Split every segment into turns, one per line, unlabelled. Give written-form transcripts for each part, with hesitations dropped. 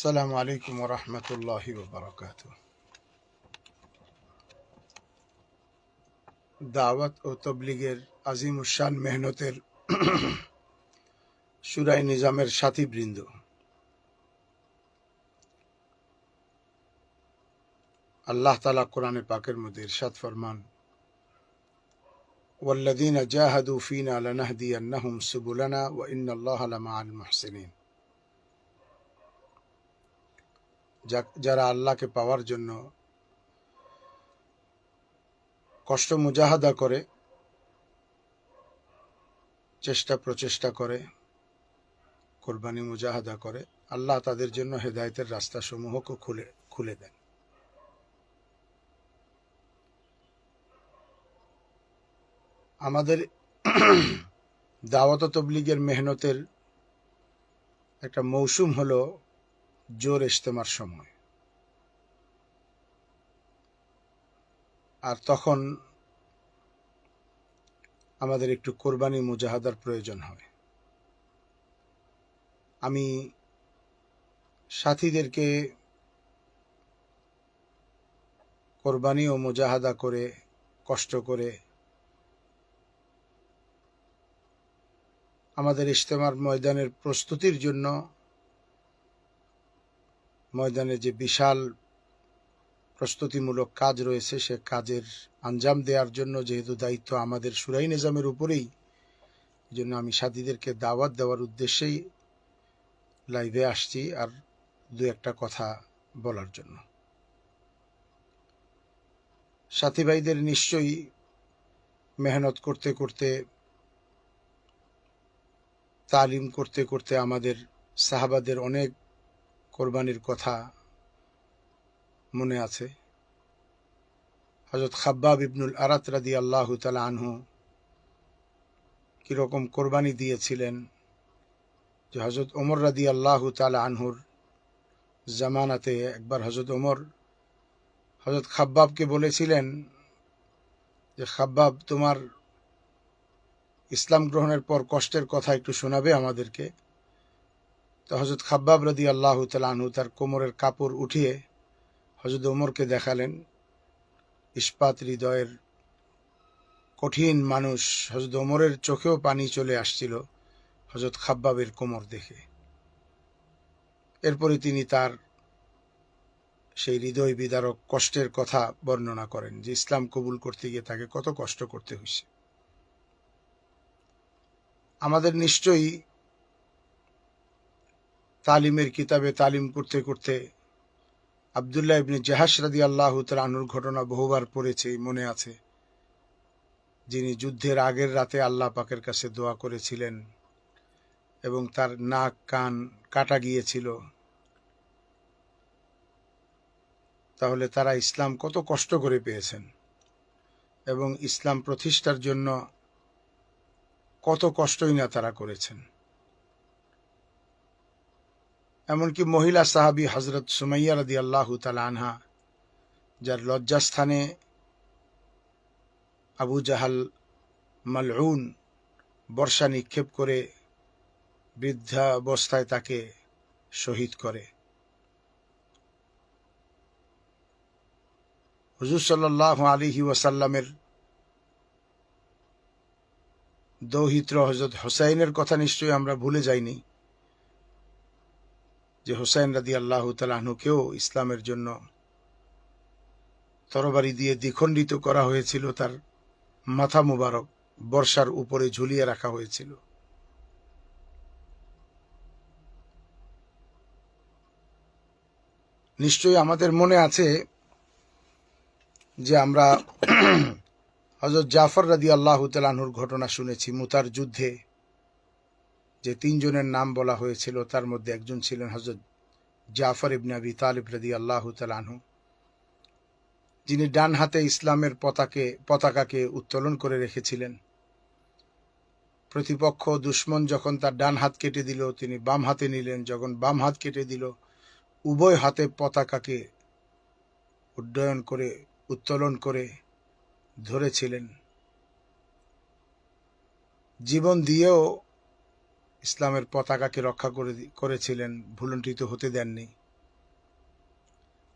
আসসালামু আলাইকুম ওয়া রাহমাতুল্লাহি ওয়া বারাকাতুহু। দাওয়াত ও তবলিগের আজিমুশান মেহনতের শুরায়ে নিজামের সাথীবৃন্দ, আল্লাহ তাআলা কোরআনে পাকের মধ্যে ইরশাদ ফরমান, ওয়াল্লাযীনা জাহাদু ফীনা লানাহদিয়ান্নাহুম সুবুলানা ওয়া ইন্নাল্লাহা লামাআল মুহসিনিন। যারা আল্লাহকে পাওয়ার জন্য কষ্ট মুজাহাদা করে, চেষ্টা প্রচেষ্টা করে, কোরবানি মুজাহাদা করে, আল্লাহ তাদের জন্য হেদায়েতের রাস্তা সমূহকে খুলে দেন। আমাদের দাওয়াত ও তবলিগের মেহনতের একটা মৌসুম হলো জোর ইজতেমার সময়, আর তখন আমাদের একটু কোরবানি মুজাহাদার প্রয়োজন হয়। আমি সাথীদেরকে কোরবানি ও মুজাহাদা করে, কষ্ট করে আমাদের ইজতেমার ময়দানের প্রস্তুতির জন্য, ময়দানে যে বিশাল প্রস্তুতিমূলক কাজ রয়েছে সে কাজের আঞ্জাম দেওয়ার জন্য যেহেতু দায়িত্ব আমাদের শুরাই নিজামের উপরেই, এই জন্য আমি সাথীদেরকে দাওয়াত দেওয়ার উদ্দেশ্যেই লাইভে আসছি আর দু একটা কথা বলার জন্য। সাথী ভাইদের নিশ্চয়ই মেহনত করতে করতে, তালিম করতে করতে আমাদের সাহাবাদের অনেক কোরবানির কথা মনে আছে। হযরত খাব্বাব ইবনুল আরাত রাদিয়াল্লাহু তাআলা আনহু কিরকম কোরবানি দিয়েছিলেন, যে হযরত ওমর রাদিয়াল্লাহু তাআলা আনহুর জামানাতে একবার হযরত ওমর হযরত খাব্বাবকে বলেছিলেন যে, খাব্বাব, তোমার ইসলাম গ্রহণের পর কষ্টের কথা একটু শোনাবে আমাদেরকে। তো হযরত খাব্বাব রাদিয়াল্লাহু তাআলা আনহু তার কোমরের কাপড় উঠিয়ে হযরত ওমরকে দেখালেন। ইস্পাত হৃদয়ের কঠিন মানুষ হযরত ওমরের চোখেও পানি চলে আসছিল হযরত খাব্বাবের কোমর দেখে। এরপরে তিনি তার সেই হৃদয় বিদারক কষ্টের কথা বর্ণনা করেন, যে ইসলাম কবুল করতে গিয়ে তাকে কত কষ্ট করতে হয়েছে। আমাদের নিশ্চয়ই তালিমের কিতাবে তালিম করতে করতে আব্দুল্লাহ ইবনে জাহাশ রাদিয়াল্লাহু তাআলা আনহুর ঘটনা বহুবার পড়েছে, মনে আছে, যিনি যুদ্ধের আগের রাতে আল্লাহ পাকের কাছে দোয়া করেছিলেন এবং তার নাক কান কাটা গিয়েছিল। তাহলে তারা ইসলাম কত কষ্ট করে পেয়েছেন এবং ইসলাম প্রতিষ্ঠার জন্য কত কষ্টই না তারা করেছেন। এমনকি মহিলা সাহাবী হযরত সুমাইয়া রাদিয়াল্লাহু তাআলা আনহা, যার লজ্জাস্থানে আবু জাহাল মালউন বর্ষা নিক্ষেপ করে বৃদ্ধাবস্থায় তাকে শহীদ করে। হুজুর সাল্লাল্লাহু আলাইহি ওয়াসাল্লামের দৌহিত্র হযরত হুসাইনের কথা নিশ্চয়ই আমরা ভুলে যাইনি, যে হুসাইন রাদিয়াল্লাহু তাআলা আনহুকেও ইসলামের জন্য তরবারি দিয়ে দ্বিখণ্ডিত করা হয়েছিল, তার মাথা মুবারক বর্ষার উপরে ঝুলিয়ে রাখা হয়েছিল। নিশ্চয়ই আমাদের মনে আছে যে আমরা হযরত জাফর রাদিয়াল্লাহু তাআলা আনহুর ঘটনা শুনেছি। মুতার যুদ্ধে যে তিনজনের নাম বলা হয়েছিল তার মধ্যে একজন ছিলেন হযরত জাফর ইবনে আবি তালিব রাদিয়াল্লাহু তাআলা আনহু, যিনি ডান হাতে ইসলামের পতাকাকে উত্তোলন করে রেখেছিলেন। প্রতিপক্ষ দুশমন যখন তার ডান হাত কেটে দিল, তিনি বাম হাতে নিলেন, যখন বাম হাত কেটে দিল উভয় হাতে পতাকাকে উত্তোলন করে ধরেছিলেন। জীবন দিয়েও ইসলামের পতাকাকে রক্ষা করেছিলেন, ভুলুণ্ঠিত হতে দেননি।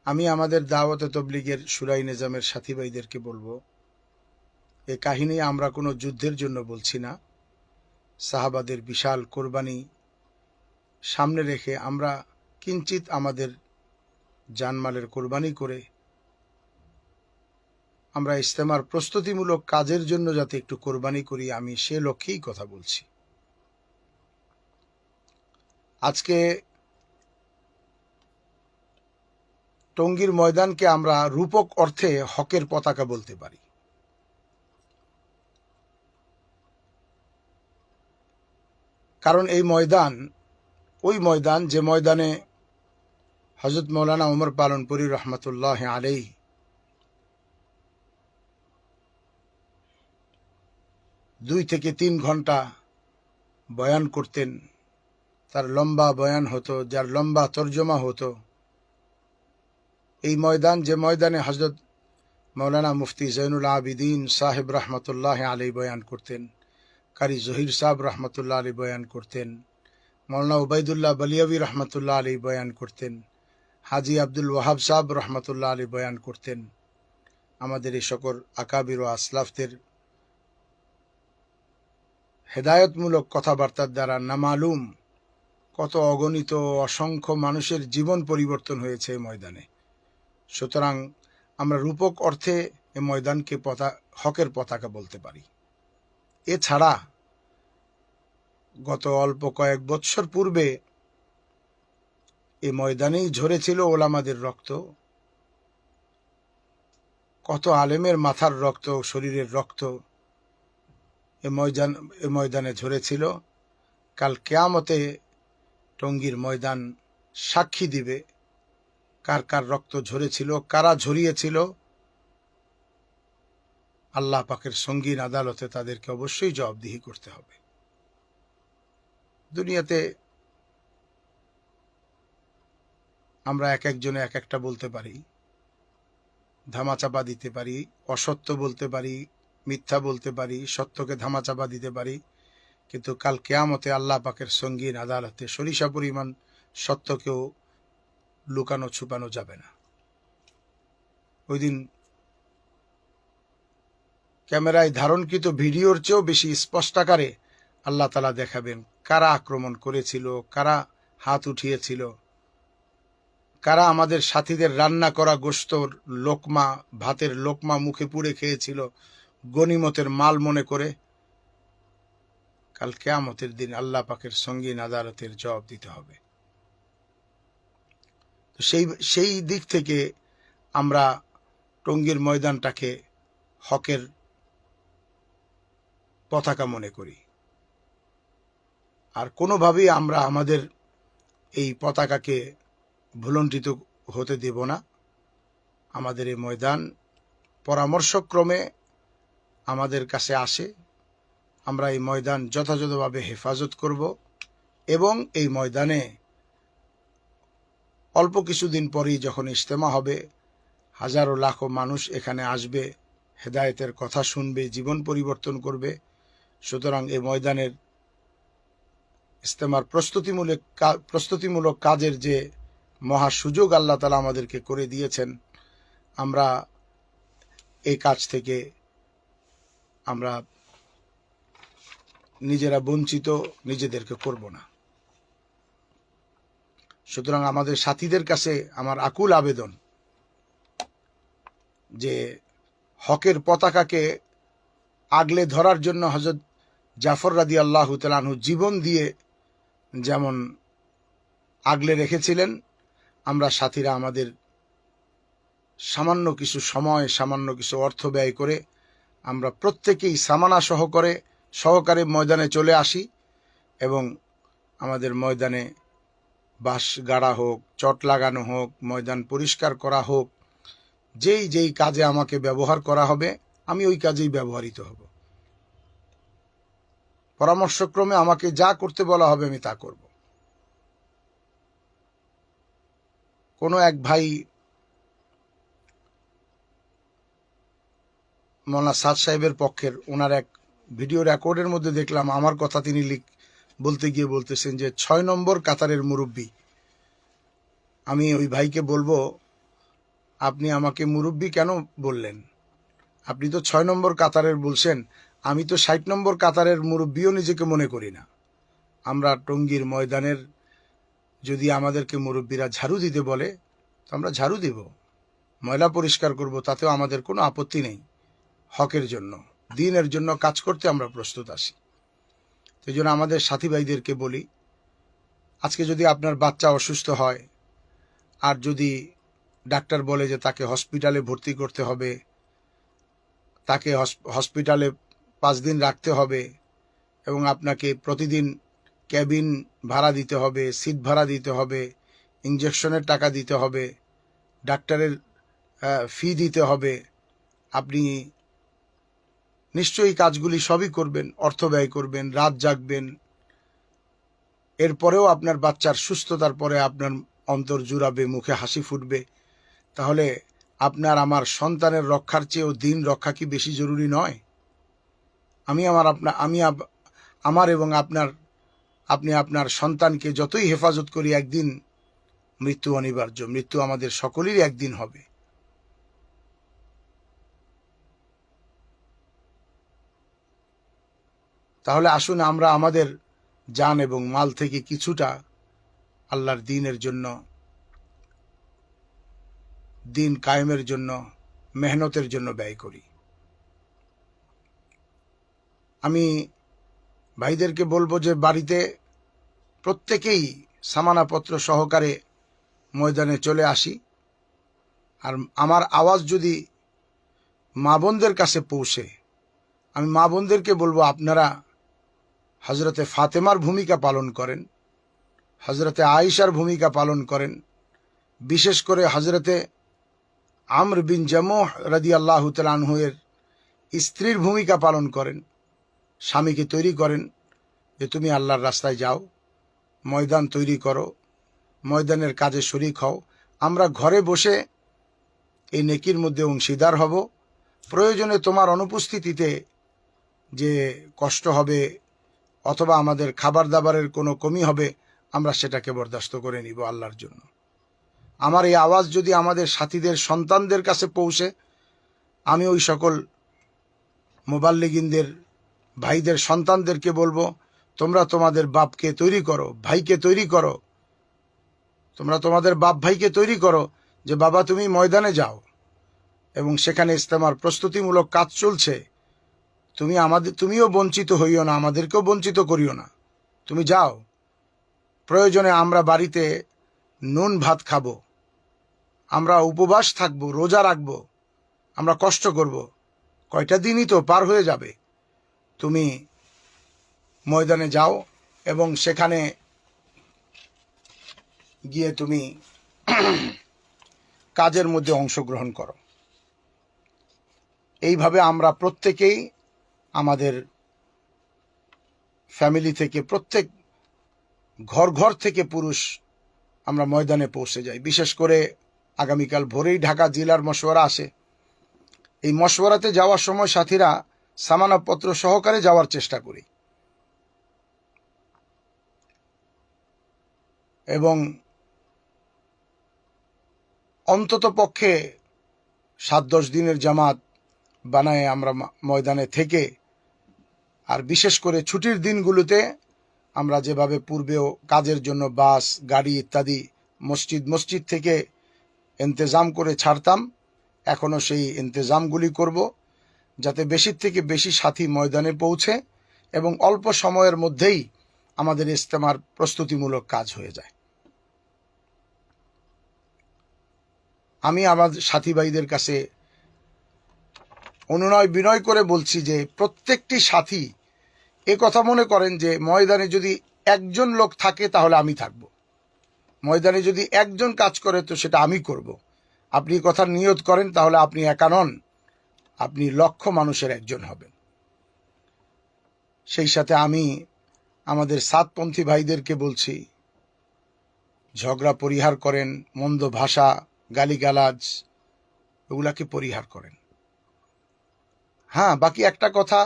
আমি আমাদের দাওয়াতে তবলিগের শুরাই নিজামের সাথী ভাইদেরকে বলবো, এই কাহিনী আমরা কোনো যুদ্ধের জন্য বলছি না। সাহাবাদের বিশাল কোরবানি সামনে রেখে আমরা কিঞ্চিত আমাদের জানমালের কোরবানি করে আমরা ইজতেমার প্রস্তুতিমূলক কাজের জন্য যাতে একটু কোরবানি করি, আমি সে লক্ষ্যেই কথা বলছি। আজকে টঙ্গীর ময়দানকে আমরা রূপক অর্থে হকের পতাকা বলতে পারি। কারণ এই ময়দান ওই ময়দান যে ময়দানে হযরত মৌলানা ওমর পালনপুরী রহমতুল্লাহ আলাইহি 2 থেকে 3 ঘন্টা বয়ান করতেন। তার লম্বা বয়ান হতো, যার লম্বা তর্জমা হতো। এই ময়দান যে ময়দানে হযরত মৌলানা মুফতি জৈনুল আবিদিন সাহেব রহমতুল্লাহ আলাইহি বয়ান করতেন, কারি জহির সাহেব রহমতুল্লাহ আলাইহি বয়ান করতেন, মৌলানা উবাইদুল্লাহ বলিয়াবি রহমতুল্লাহ আলাইহি বয়ান করতেন, হাজি আব্দুল ওয়াহাব সাহেব রহমতুল্লাহ আলাইহি বয়ান করতেন। আমাদের এই সকল আকাবির ও আসলাফদের হেদায়তমূলক কথাবার্তার দ্বারা নামালুম কত অগণিত অসংখ্য মানুষের জীবন পরিবর্তন হয়েছে এই ময়দানে। সুতরাং আমরা রূপক অর্থে এই ময়দানকে হকের পতাকা বলতে পারি। এছাড়া গত অল্প কয়েক বৎসর পূর্বে এই ময়দানেই ঝরেছিল ওলামাদের রক্ত, কত আলেমের মাথার রক্ত, শরীরের রক্ত এ ময়দানে ঝরেছিল। কাল কিয়ামতে টঙ্গীর ময়দান সাক্ষী দিবে কার কার রক্ত ঝরেছিল, কারা ঝরিয়েছিল। আল্লাহ পাকের সঙ্গীন আদালতে তাদেরকে অবশ্যই জবাবদিহি করতে হবে। দুনিয়াতে আমরা এক একজনে এক একটা বলতে পারি, ধামাচাপা দিতে পারি, অসত্য বলতে পারি, মিথ্যা বলতে পারি, সত্যকে ধামাচাপা দিতে পারি, কিন্তু কাল কিয়ামতে আল্লাহ পাকের সঙ্গীন আদালতে সরিষা পরিমাণ সত্যকেও লুকানো ছুপানো যাবে না। ওই দিন ক্যামেরায় ধারণকৃত ভিডিওর চেয়েও বেশি স্পষ্ট আকারে আল্লাহ তাআলা দেখাবেন কারা আক্রমণ করেছিল, কারা হাত উঠিয়েছিল, কারা আমাদের সাথীদের রান্না করা গোশতর লোকমা, ভাতের লোকমা মুখে পুড়ে খেয়েছিল গনিমতের মাল মনে করে। কাল কিয়ামতের দিন আল্লাহ পাকের সঙ্গীন আদালতের জবাব দিতে হবে। তো সেই দিক থেকে আমরা টঙ্গীর ময়দানটাকে হকের পতাকা মনে করি। আর কোনোভাবেই আমরা আমাদের এই পতাকাকে ভুলণ্ঠিত হতে দেব না। আমাদের এই ময়দান পরামর্শক্রমে আমাদের কাছে আসে, আমরা এই ময়দান যথাযথভাবে হেফাজত করব এবং এই ময়দানে অল্প কিছুদিন পরেই যখন ইজতেমা হবে, হাজারো লাখো মানুষ এখানে আসবে, হেদায়েতের কথা শুনবে, জীবন পরিবর্তন করবে। সুতরাং এই ময়দানের ইজতেমার প্রস্তুতিমূলক কাজের যে মহা সুযোগ আল্লাহ তাআলা আমাদেরকে করে দিয়েছেন, আমরা এই কাজ থেকে আমরা নিজেরা বঞ্চিত নিজেদেরকে করব না। সুতরাং আমাদের সাথীদের কাছে আমার আকুল আবেদন যে হকের পতাকাকে আগলে ধরার জন্য হযরত জাফর রাদিয়াল্লাহু তাআলা আনহু জীবন দিয়ে যেমন আগলে রেখেছিলেন, আমরা সাথীরা আমাদের সামান্য কিছু সময়, সামান্য কিছু অর্থ ব্যয় করে আমরা প্রত্যেকেই সামানা সহকারে ময়দানে চলে আসি এবং আমাদের ময়দানে বাঁশ গাড়া হোক, চট লাগানো হোক, ময়দান পরিষ্কার করা হোক, যেই কাজে আমাকে ব্যবহার করা হবে আমি ওই কাজেই ব্যবহৃত হব। পরামর্শক্রমে আমাকে যা করতে বলা হবে আমি তা করব। কোনো এক ভাই মৌলানা সাদ সাহেবের পক্ষের ওনার এক ভিডিও রেকর্ডের মধ্যে দেখলাম আমার কথা তিনি বলতে গিয়ে বলতেছেন যে 6 নম্বর কাতারের মুরব্বী। আমি ওই ভাইকে বলবো আপনি আমাকে মুরব্বী কেন বললেন? আপনি তো 6 নম্বর কাতারের বলছেন, আমি তো 60 নম্বর কাতারের মুরব্বীও নিজেকে মনে করি না। আমরা টঙ্গীর ময়দানের, যদি আমাদেরকে মুরব্বীরা ঝাড়ু দিতে বলে তো আমরা ঝাড়ু দিব, ময়লা পরিষ্কার করব, তাতেও আমাদের কোনো আপত্তি নেই। হকের জন্য, দ্বীনের জন্য কাজ করতে আমরা প্রস্তুত আছি। সেই জন্য আমাদের সাথী ভাইদেরকে বলি, আজকে যদি আপনার বাচ্চা অসুস্থ হয় আর যদি ডাক্তার বলে যে তাকে হসপিটালে ভর্তি করতে হবে, তাকে হসপিটালে 5 দিন রাখতে হবে এবং আপনাকে প্রতিদিন ক্যাবিন ভাড়া দিতে হবে, সিট ভাড়া দিতে হবে, ইঞ্জেকশনের টাকা দিতে হবে, ডাক্তারের ফি দিতে হবে, আপনি নিশ্চয়ই কাজগুলি সবই করবেন, অর্থ ব্যয় করবেন, রাত জাগবেন। এরপরেও আপনার বাচ্চার সুস্থতার পরে আপনার অন্তর জুড়াবে, মুখে হাসি ফুটবে। তাহলে আপনার আমার সন্তানের রক্ষার চেয়েও দিন রক্ষা কি বেশি জরুরি নয়? আমার এবং আপনি আপনার সন্তানকে যতই হেফাজত করি, একদিন মৃত্যু অনিবার্য। মৃত্যু আমাদের সকলেরই একদিন হবে। তাহলে আসুন আমরা আমাদের জান এবং মাল থেকে কিছুটা আল্লাহর দ্বীনের জন্য, দ্বীন কায়েমের জন্য, মেহনতের জন্য ব্যয় করি। আমি ভাইদেরকে বলবো যে বাড়িতে প্রত্যেকেই সামানাপত্র সহকারে ময়দানে চলে আসি। আর আমার আওয়াজ যদি মা বোনদের কাছে পৌঁছে, আমি মা বোনদেরকে বলবো আপনারা হজরতে ফাতেমার ভূমিকা পালন করেন, হজরতে আয়েশার ভূমিকা পালন করেন, বিশেষ করে হজরতে আমর বিন জামুহ রাদিয়াল্লাহু তাআলা আনহু এর স্ত্রীর ভূমিকা পালন করেন। স্বামীকে তৈরি করেন যে তুমি আল্লাহর রাস্তায় যাও, ময়দান তৈরি করো, ময়দানের কাজে শরিক হও। আমরা ঘরে বসে এই নেকির মধ্যে অংশীদার হব। প্রয়োজনে তোমার অনুপস্থিতিতে যে কষ্ট হবে অথবা আমাদের খাবার দাবারের কোনো কমি হবে, আমরা সেটাকে বরদাস্ত করে নিব আল্লাহর জন্য। আমার এই আওয়াজ যদি আমাদের সাথীদের সন্তানদের কাছে পৌঁছে, আমি ওই সকল মুবাল্লিগিনদের ভাইদের সন্তানদেরকে বলবো, তোমরা তোমাদের বাপকে তৈরি করো, ভাইকে তৈরি করো, তোমরা তোমাদের বাপ ভাইকে তৈরি করো যে বাবা তুমি ময়দানে যাও এবং সেখানে ইস্তেমার প্রস্তুতিমূলক কাজ চলছে, তুমিও বঞ্চিত হইও না, আমাদেরকেও বঞ্চিত করিও না, তুমি যাও। প্রয়োজনে আমরা বাড়িতে নুন ভাত খাবো, আমরা উপবাস থাকবো, রোজা রাখবো, আমরা কষ্ট করব, কয়টা দিনই তো পার হয়ে যাবে। তুমি ময়দানে যাও এবং সেখানে গিয়ে তুমি কাজের মধ্যে অংশগ্রহণ করো। এইভাবে আমরা প্রত্যেকেই আমাদের ফ্যামিলি থেকে, প্রত্যেক ঘর ঘর থেকে পুরুষ আমরা ময়দানে পৌঁছে যাই। বিশেষ করে আগামীকাল ভোরেই ঢাকা জেলার মশওয়ারা আসে। এই মশওয়ারাতে যাওয়ার সময় সাথীরা সামানপত্র সহকারে যাওয়ার চেষ্টা করি এবং অন্তত পক্ষে 7-10 দিনের জামাত বানায় আমরা ময়দানে থেকে, আর বিশেষ করে ছুটির দিনগুলোতে আমরা যেভাবে পূর্বেও কাজের জন্য বাস, গাড়ি ইত্যাদি মসজিদ থেকে ইন্তজাম করে ছাড়তাম, এখনও সেই ইন্তজামগুলি করব যাতে বেশি থেকে বেশি সাথী ময়দানে পৌঁছে এবং অল্প সময়ের মধ্যেই আমাদের ইজতেমার প্রস্তুতিমূলক কাজ হয়ে যায়। আমি আমার সাথী ভাইদের কাছে অনুনয় বিনয় করে বলছি যে প্রত্যেকটি সাথী এ কথা মনে করেন যে ময়দানে যদি একজন লোক থাকে তাহলে আমি থাকব, ময়দানে যদি একজন কাজ করে তো সেটা আমি করব। আপনি কথা নিয়ত করেন, তাহলে আপনি একা নন, আপনি লক্ষ মানুষের একজন হবেন। সেই সাথে আমি আমাদের সাতপন্থী ভাইদেরকে বলছি, ঝগড়া পরিহার করেন, মন্দ ভাষা, গালিগালাজ এগুলাকে পরিহার করেন। হ্যাঁ, বাকি একটা কথা,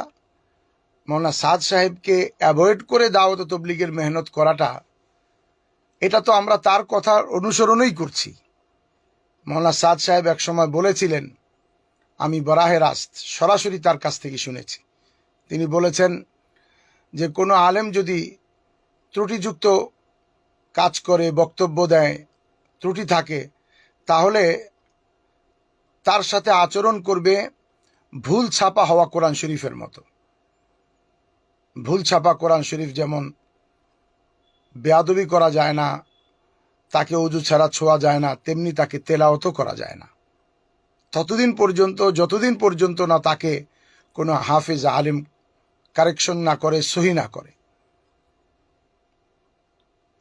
মৌলানা সাদ সাহেবকে অ্যাভয়েড করে দাওয়াত তবলিগের মেহনত করাটা, এটা তো আমরা তার কথার অনুসরণই করছি। মৌলানা সাদ সাহেব এক সময় বলেছিলেন, আমি বরাহে রাস্ত সরাসরি তার কাছ থেকে শুনেছি, তিনি বলেছেন যে কোনো আলেম যদি ত্রুটিযুক্ত কাজ করে, বক্তব্য দেয়, ত্রুটি থাকে, তাহলে তার সাথে আচরণ করবে ভুল ছাপা হওয়া কোরআন শরীফের মতো। ভুল ছাপা কোরআন শরীফ যেমন বেয়াদবি করা যায় না, তাকে অজু ছাড়া ছোঁয়া যায় না, তেমনি তাকে তেলাওয়াতও করা যায় না ততদিন পর্যন্ত, যতদিন পর্যন্ত না তাকে কোনো হাফেজ আলিম কারেকশন না করে, সহি না করে।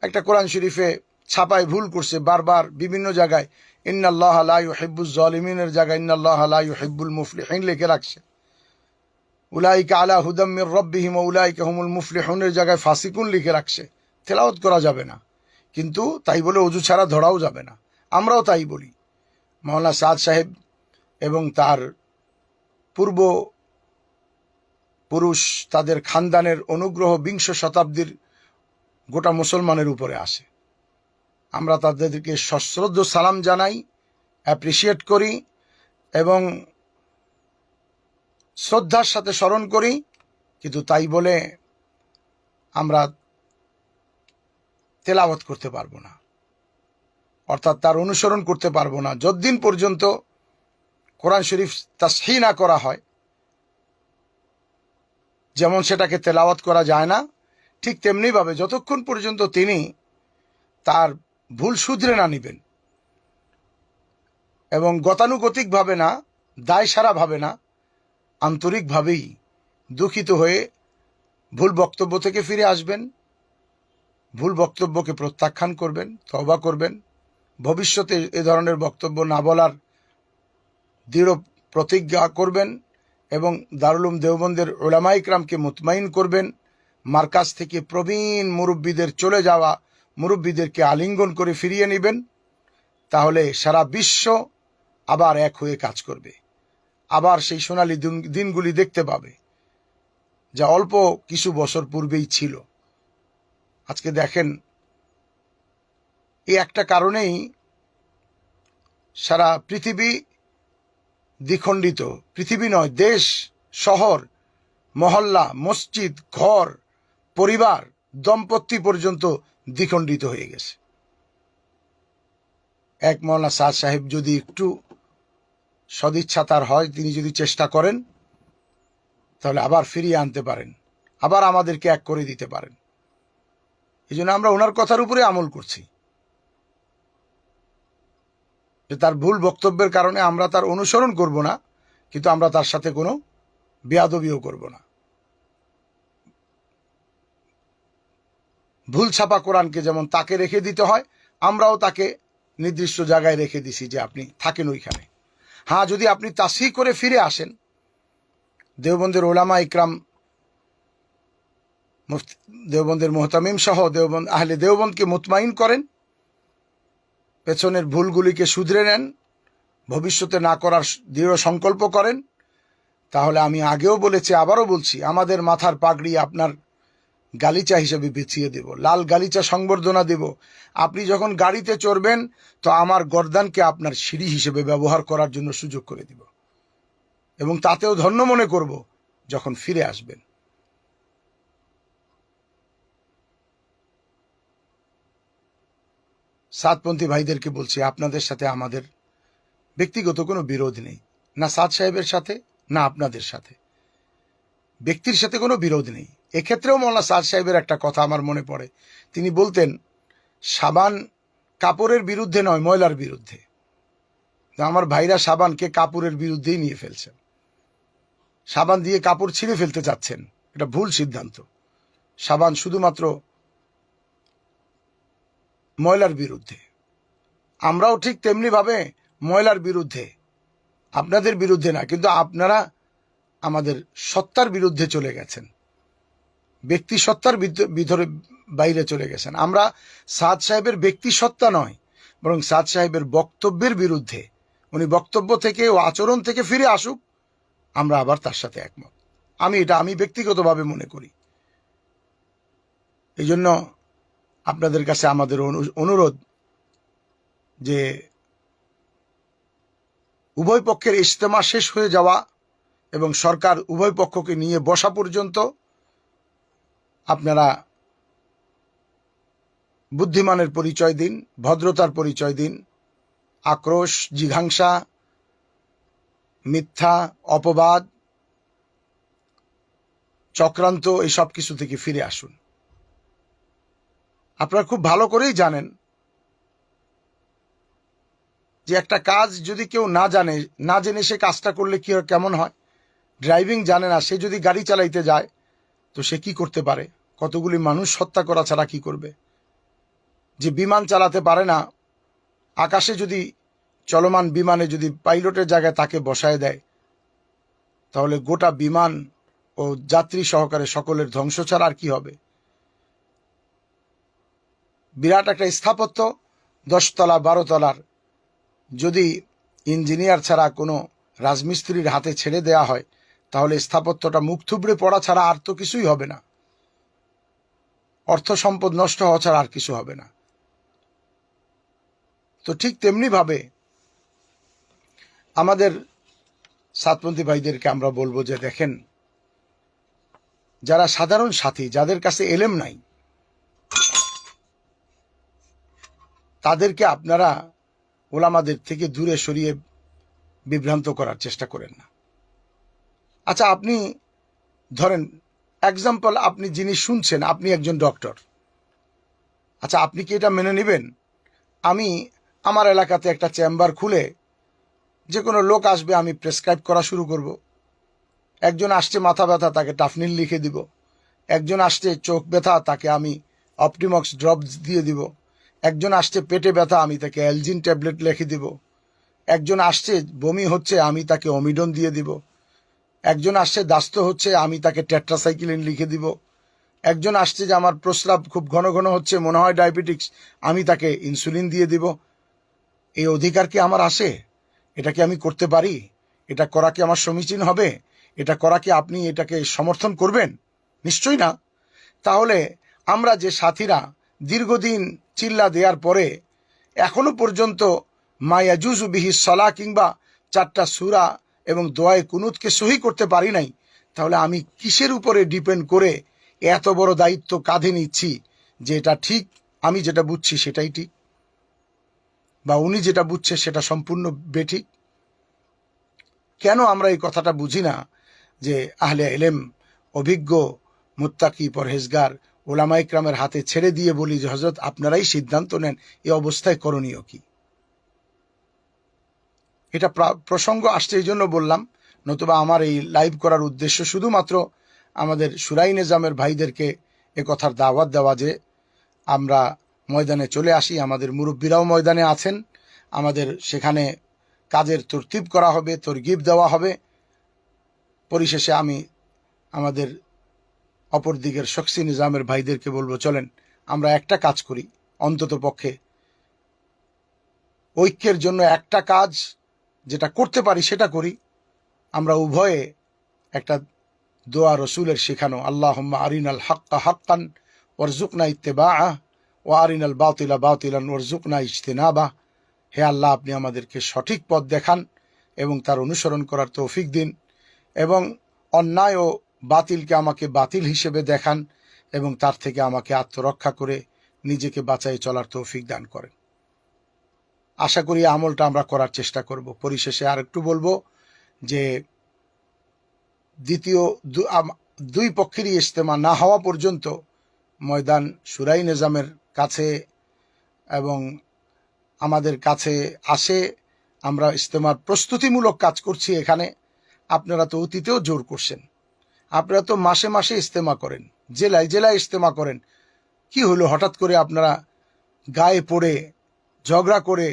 একটা কোরআন শরীফে ছাপায় ভুল করছে, বারবার বিভিন্ন জায়গায় ইন্নাল্লাহ লা ইউহিব্বুজ জালিমিনের জায়গায় ইন্নাল্লাহ লা ইউহিব্বুল মুফলিহিন লিখে রাখছে, উলাইকা আলা হুদাম মির রাব্বিহিম ওয়া উলাইকা হুমুল মুফলিহুনের জায়গায় ফাসিকুন লিখে রাখছে। তেলাওয়াত করা যাবে না, কিন্তু তাই বলে অজু ছাড়া ধরাও যাবে না। আমরাও তাই বলি। মাওলানা সাদ সাহেব এবং তার পূর্ব পুরুষ, তাদের খানদানের অনুগ্রহ বিংশ শতাব্দীর গোটা মুসলমানের উপরে আসে। আমরা তাদেরকে সশ্রদ্ধ সালাম জানাই, অ্যাপ্রিসিয়েট করি এবং শ্রদ্ধার সাথে স্মরণ করি, কিন্তু তাই বলে আমরা তেলাওয়াত করতে পারবো না, অর্থাৎ তার অনুসরণ করতে পারবো না যতদিন পর্যন্ত কোরআন শরীফ তাসহিহ না করা হয়। যেমন সেটাকে তেলাওয়াত করা যায় না, ঠিক তেমনিভাবে যতক্ষণ পর্যন্ত তিনি তার ভুল শুধরে না নিবেন এবং গতানুগতিকভাবে না, দায়সারাভাবে না, আন্তরিকভাবেই দুঃখিত হয়ে ভুল বক্তব্য থেকে ফিরে আসবেন, ভুল বক্তব্যকে প্রত্যাখ্যান করবেন, তওবা করবেন, ভবিষ্যতে এ ধরনের বক্তব্য না বলার দৃঢ় প্রতিজ্ঞা করবেন এবং দারুল উলুম দেওবন্দের উলামা ইকরামকে মুতমাইন করবেন। মার্কাজ থেকে প্রবীণ মুরব্বীদের, চলে যাওয়া মুরব্বীদেরকে আলিঙ্গন করে ফিরিয়ে নেবেন। তাহলে সারা বিশ্ব আবার এক হয়ে কাজ করবে, আবার সেই সোনালী দিনগুলি দেখতে পাবে যা অল্প কিছু বছর পূর্বেই ছিল। আজকে দেখেন, এই একটা কারণেই সারা পৃথিবী দ্বিখণ্ডিত, পৃথিবী নয়, দেশ, শহর, মহল্লা, মসজিদ, ঘর, পরিবার, দম্পতি পর্যন্ত দ্বিখণ্ডিত হয়ে গেছে। এক মাওলানা সাদ সাহেব যদি একটু সদিচ্ছা তার হয়, তিনি যদি চেষ্টা করেন, তাহলে আবার ফিরিয়ে আনতে পারেন, আবার আমাদেরকে এক করে দিতে পারেন। এই জন্য আমরা ওনার কথার উপরে আমল করছি, যে তার ভুল বক্তব্যের কারণে আমরা তার অনুসরণ করব না, কিন্তু আমরা তার সাথে কোনো বেয়াদবিও করব না। ভুল ছাপা কোরআনকে যেমন তাকে রেখে দিতে হয়, আমরাও তাকে নির্দিষ্ট জায়গায় রেখে দিছি যে আপনি থাকেন ওইখানে। হ্যাঁ, যদি আপনি তাসহিহ করে ফিরে আসেন, দেওবন্দের ওলামা ইকরাম, দেওবন্দের মুহতামিম সহ দেওবন্দ আহলে দেওবন্দকে মুতমাইন করেন, পেছনের ভুলগুলিকে শুধরে নেন, ভবিষ্যতে না করার দৃঢ় সংকল্প করেন, তাহলে আমি আগেও বলেছি, আবারও বলছি, আমাদের মাথার পাগড়ি আপনার গালিচা হিসেবে বিছিয়ে দেব, লাল গালিচা সংবর্ধনা দেব। আপনি যখন গাড়িতে চড়বেন, তো আমার গর্দানকে আপনার সিঁড়ি হিসেবে ব্যবহার করার জন্য সুযোগ করে দিব এবং তাতেও ধন্য মনে করব যখন ফিরে আসবেন। সাদপন্থী ভাইদেরকে বলছি, আপনাদের সাথে আমাদের ব্যক্তিগত কোনো বিরোধ নেই, না সাদ সাহেবের সাথে, না আপনাদের সাথে, ব্যক্তির সাথে কোনো বিরোধ নেই। এক্ষেত্রেও মাওলানা সাদ সাহেবের একটা কথা আমার মনে পড়ে, তিনি বলতেন, সাবান কাপড়ের বিরুদ্ধে নয়, ময়লার বিরুদ্ধে। আমার ভাইরা সাবানকে কাপড়ের বিরুদ্ধেই নিয়ে ফেলছেন, সাবান দিয়ে কাপড় ছিঁড়ে ফেলতে চাচ্ছেন, এটা ভুল সিদ্ধান্ত। সাবান শুধুমাত্র ময়লার বিরুদ্ধে, আমরাও ঠিক তেমনিভাবে ময়লার বিরুদ্ধে, আপনাদের বিরুদ্ধে না, কিন্তু আপনারা আমাদের সত্তার বিরুদ্ধে চলে গেছেন, ব্যক্তি সত্তার ভিতরে বাইরে চলে গেছেন। আমরা সাদ সাহেবের ব্যক্তি সত্তা নয়, বরং সাদ সাহেবের বক্তব্যের বিরুদ্ধে। উনি বক্তব্য থেকে ও আচরণ থেকে ফিরে আসুক, আমরা আবার তার সাথে একমত। আমি ব্যক্তিগতভাবে মনে করি। এই জন্য আপনাদের কাছে আমাদের অনুরোধ যে উভয় পক্ষের ইজতেমা শেষ হয়ে যাওয়া এবং সরকার উভয় পক্ষকে নিয়ে বসা পর্যন্ত আপনারা বুদ্ধিমানের পরিচয় দিন, ভদ্রতার পরিচয় দিন, আক্রোশ, জিঘাংসা, মিথ্যা, অপবাদ, চক্রান্ত এই সব কিছু থেকে ফিরে আসুন। আপনারা খুব ভালো করেই জানেন যে একটা কাজ যদি কেউ না জেনে সে কাজটা করলে কি কেমন হয়। ড্রাইভিং জানে না, সে যদি গাড়ি চালাইতে যায় তো সে কি করতে পারে, কতগুলি মানুষ হত্যা করা ছাড়া কি করবে। যে বিমান চালাতে পারে না, আকাশে যদি চলমান বিমানে যদি পাইলটের জায়গায় তাকে বসায় দেয় তাহলে গোটা বিমান ও যাত্রী সহকারে সকলের ধ্বংস ছাড়া আর কি হবে। বিরাট একটা স্থাপত্য 10 তলা 12 তলার যদি ইঞ্জিনিয়ার ছাড়া কোনো রাজমিস্ত্রির হাতে ছেড়ে দেয়া হয় তাহলে স্থাপত্যটা মুখ থুবড়ে পড়া ছাড়া আর তো কিছুই হবে না, অর্থ সম্পদ নষ্ট হওয়া ছাড়া আর কিছু হবে না। তো ঠিক তেমনি ভাবে আমাদের সাতপন্থী ভাইদেরকে আমরা বলবো যে দেখেন, যারা সাধারণ সাথী, যাদের কাছে এলেম নাই, তাদেরকে আপনারা ওলামাদের থেকে দূরে সরিয়ে বিভ্রান্ত করার চেষ্টা করেন না। আচ্ছা, আপনি ধরেন এক্সাম্পল, আপনি যিনি শুনছেন আপনি একজন ডক্টর। আচ্ছা, আপনি কি এটা মেনে নেবেন আমি আমার এলাকাতে একটা চেম্বার খুলে যে কোনো লোক আসবে আমি প্রেসক্রাইব করা শুরু করব? একজন আসছে মাথা ব্যথা, তাকে টাফনিল লিখে দিব। একজন আসছে চোখ ব্যথা, তাকে আমি অপটিমক্স ড্রপস দিয়ে দিব। একজন আসছে পেটে ব্যথা, আমি তাকে এলজিন ট্যাবলেট লিখে দিব। একজন আসছে বমি হচ্ছে, আমি তাকে অমিডন দিয়ে দিব। একজন আসছে দাস্ত হচ্ছে, আমি তাকে টেট্রাসাইক্লিন লিখে দিব। একজন আসছে যে আমার প্রস্রাব খুব ঘন ঘন হচ্ছে, মনে হয় ডায়াবেটিক্স, আমি তাকে ইনসুলিন দিয়ে দিব। এই অধিকার কি আমার আসে? এটা কি আমি করতে পারি? এটা করা কি আমার সমীচীন হবে? এটা করা কি আপনি এটাকে সমর্থন করবেন? নিশ্চয়ই না। তাহলে আমরা যে সাথীরা দীর্ঘদিন চিল্লা দেওয়ার পরে এখনো পর্যন্ত মা ইয়াজুজু বিহি সলা কিংবা 4টা সূরা এবং দোয়ায়ে কুনুতকে সহি করতে পারি নাই, তাহলে আমি কিসের উপরে ডিপেন্ড করে এত বড় দায়িত্ব কাঁধে নিচ্ছি যে এটা ঠিক, আমি যেটা বুঝছি সেটাই ঠিক, বা উনি যেটা বুঝছে সেটা সম্পূর্ণ বেঠিক? কেন আমরা এই কথাটা বুঝি না যে আহলে ইলম, অভিজ্ঞ মুত্তাকি পরহেজগার ওলামা ইকরামের হাতে ছেড়ে দিয়ে বলি যে হযরত আপনারাই সিদ্ধান্ত নেন এই অবস্থায় করণীয় কি? এটা প্রসঙ্গ আসছে এই জন্য বললাম, নতুবা আমার এই লাইভ করার উদ্দেশ্য শুধুমাত্র আমাদের শুরাই নিজামের ভাইদেরকে এ কথার দাওয়াত দেওয়া যে আমরা ময়দানে চলে আসি। আমাদের মুরব্বীরাও ময়দানে আছেন, আমাদের সেখানে কাজের তরতিব করা হবে, তরগিব দেওয়া হবে। পরিশেষে আমি আমাদের অপর দিকের শখসি নিজামের ভাইদেরকে বলবো, চলেন আমরা একটা কাজ করি, অন্তত পক্ষে ঐক্যের জন্য একটা কাজ যেটা করতে পারি সেটা করি। আমরা উভয়ে একটা দোয়া রসুলের শেখানো, আল্লাহুম্মা আরিনাল হাক্কা হাক্কান ওয়ারজুকনা ইত্তিবাআহ ওয়া আরিনাল বাতিলা বাতিলান ওয়ারজুকনা ইজতিনাবাহ। হে আল্লাহ, আপনি আমাদেরকে সঠিক পথ দেখান এবং তার অনুসরণ করার তৌফিক দিন, এবং অন্যায় ও বাতিলকে আমাকে বাতিল হিসেবে দেখান এবং তার থেকে আমাকে আত্মরক্ষা করে নিজেকে বাঁচাই চলার তৌফিক দান করেন। আশা করি আমলটা আমরা করার চেষ্টা করব। পরিশেষে আর একটু বলবো যে দ্বিতীয় দুই পক্ষেরই ইজতেমা না হওয়া পর্যন্ত ময়দান শুরাই নিজামের কাছে এবং আমাদের কাছে আসে। আমরা ইজতেমার প্রস্তুতিমূলক কাজ করছি এখানে। আপনারা তো অতীতেও জোর করছেন, আপনারা তো মাসে মাসে ইজতেমা করেন, জেলায় জেলায় ইজতেমা করেন। কি হলো হঠাৎ করে আপনারা গায়ে পড়ে ঝগড়া করে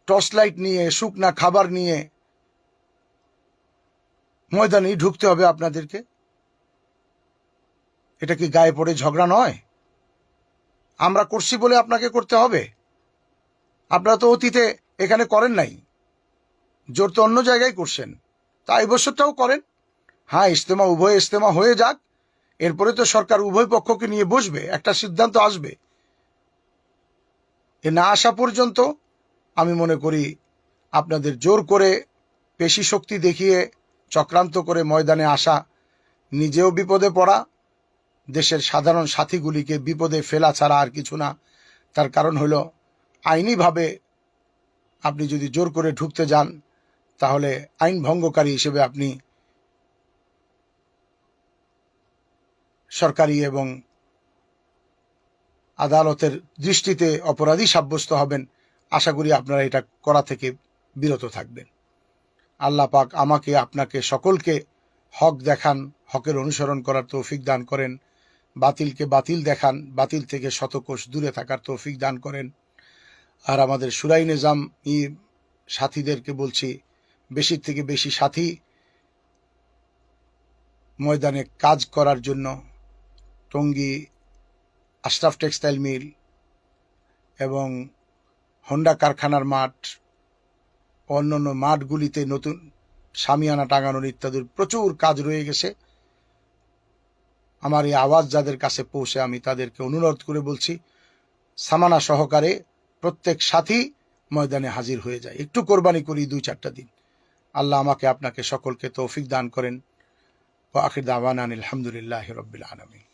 টর্চ লাইট নিয়ে শুকনা খাবার নিয়ে ময়দানে ঢুকতে হবে আপনাদেরকে? এটা কি গায়ে পড়ে ঝগড়া নয়? আমরা করছি বলে আপনাকে করতে হবে? আপনারা তো অতীতে এখানে করেন নাই, জোর তো অন্য জায়গায় করছেন, তা এই বছরটাও করেন। হ্যাঁ, ইজতেমা উভয় ইজতেমা হয়ে যাক, এরপরে তো সরকার উভয় পক্ষকে নিয়ে বসবে, একটা সিদ্ধান্ত আসবে। এ না আসা পর্যন্ত আমি মনে করি আপনাদের জোর করে পেশি শক্তি দেখিয়ে চক্রান্ত করে ময়দানে আসা, নিজেও বিপদে পড়া, দেশের সাধারণ সাথীগুলিকে বিপদে ফেলা ছাড়া আর কিছু না। তার কারণ হলো আইনিভাবে আপনি যদি জোর করে ঢুকতে যান তাহলে আইন ভঙ্গকারী হিসেবে আপনি সরকারি এবং আদালতের দৃষ্টিতে অপরাধী সাব্যস্ত হবেন। আশা করি আপনারা এটা করা থেকে বিরত থাকবেন। আল্লাহ পাক আমাকে, আপনাকে, সকলকে হক দেখান, হকের অনুসরণ করার তৌফিক দান করেন, বাতিলকে বাতিল দেখান, বাতিল থেকে শতকোষ দূরে থাকার তৌফিক দান করেন। আর আমাদের শুরাই নিজাম সাথীদেরকে বলছি, বেশি থেকে বেশি সাথী ময়দানে কাজ করার জন্য টঙ্গী আশরাফ টেক্সটাইল মিল এবং হোন্ডা কারখানার মাঠ, অন্যান্য মাঠগুলিতে নতুন শামিয়ানা টাঙানোর ইত্যাদির প্রচুর কাজ রয়ে গেছে। আমার এই আওয়াজ যাদের কাছে পৌঁছে, আমি তাদেরকে অনুরোধ করে বলছি, সামানা সহকারে প্রত্যেক সাথী ময়দানে হাজির হয়ে যায়, একটু কোরবানি করি 2-4টা দিন। আল্লাহ আমাকে, আপনাকে, সকলকে তৌফিক দান করেন। ওয়া আখির দাওয়ানা আলহামদুলিল্লাহি রাব্বিল আলামিন।